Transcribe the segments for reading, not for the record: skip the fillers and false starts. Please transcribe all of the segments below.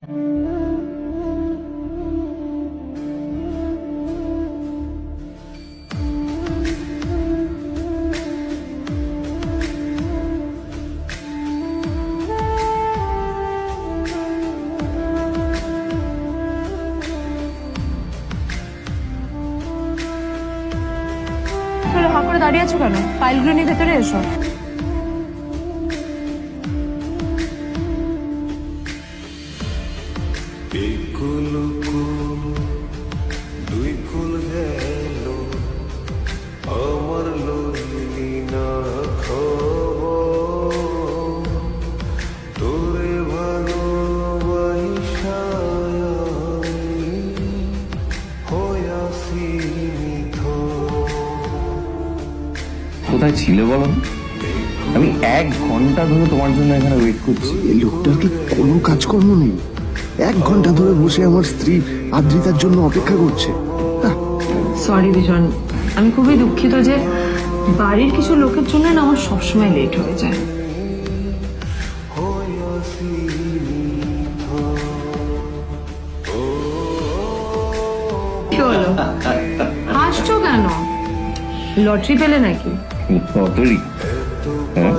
হাঁ করে দাঁড়িয়ে আছো কেন? ফাইলগুলো নিয়ে ভেতরে এসো। কোথায় ছিলে বলো? আমি 1 ঘন্টা ধরে তোমার জন্য এখানে ওয়েট করছি। এই লোকটার কি কোনো কাজকর্ম নেই? 1 ঘন্টা ধরে বসে আমার স্ত্রী আদ্রিতার জন্য অপেক্ষা করছে। সরি বিজন, আমি খুবই দুঃখিত যে বাড়ির কিছু লোকের জন্য না আমার সবসময় লেট হয়ে যায়। কি হলো, হাসছো কেন? লটারি পেলে নাকি? লটারি? হ্যাঁ,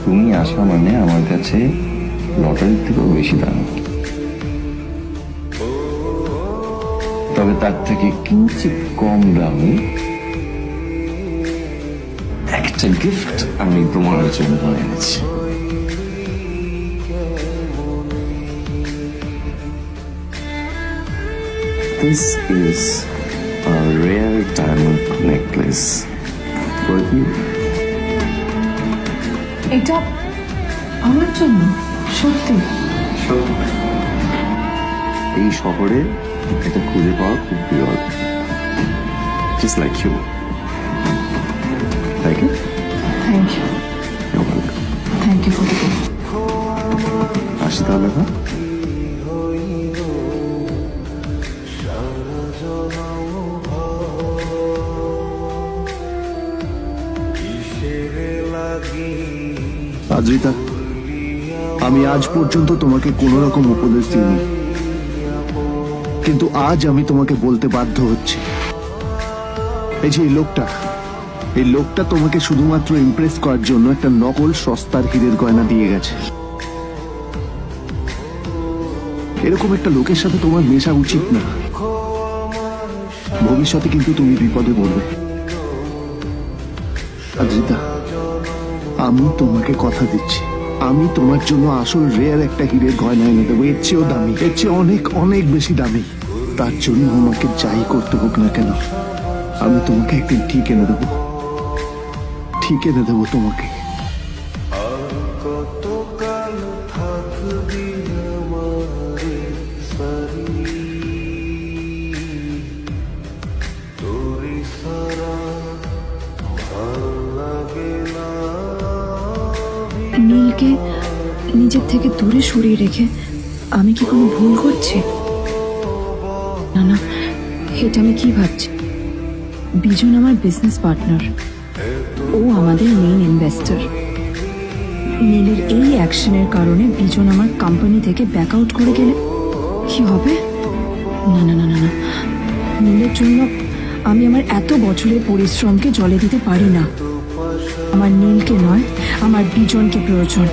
তুমি আসা মানে আমার কাছে লটারির থেকেও বেশি দাম। তবে তার থেকে কিঞ্চিত কম দামি একটা গিফট আমি তোমার জন্য এনেছি। This is a rare diamond necklace for you. এটা আমার জন্য? সত্যি? এই শহরে এটা খুঁজে পাওয়া খুব বিরল। Just like you. Like it? Thank you. You're welcome. Thank you for the gift. আসি তাহলে, হ্যাঁ? আদ্রিতা, আমি আজ পর্যন্ত তোমাকে কোনো রকম উপদেশ দিইনি, কিন্তু আজ আমি তোমাকে বলতে বাধ্য হচ্ছি। এই যে এই লোকটা তোমাকে শুধুমাত্র ইমপ্রেস করার জন্য একটা নকল সস্তার হীরের গয়না দিয়ে গেছে। এরকম একটা লোকের সাথে তোমার মেশা উচিত না। ভবিষ্যতে কিন্তু তুমি বিপদে পড়বে। আদ্রিতা, আমি তোমাকে কথা দিচ্ছি, আমি তোমার জন্য আসল রেয়ার একটা হীরের গয়না এনে দেবো। এর চেয়েও দামি, এর চেয়ে অনেক অনেক বেশি দামি। তার জন্য আমাকে যাই করতে হোক না কেন, আমি তোমাকে একদিন ঠিক এনে দেবো, ঠিক এনে দেবো তোমাকে। নীলকে নিজের থেকে দূরে সরিয়ে রেখে আমি কি কোনো ভুল করছি? না না, এটা আমি কি ভাবছি? বিজন আমার বিজনেস পার্টনার, ও আমাদের মেইন ইনভেস্টর। নীলের এই অ্যাকশনের কারণে বিজন আমার কোম্পানি থেকে ব্যাক আউট করে গেলে কি হবে? না না না না না, নীলের জন্য আমি আমার এত বছরের পরিশ্রমকে জলে দিতে পারি না। আমার নীলকে নয়, আমার বিজনকে প্রয়োজন।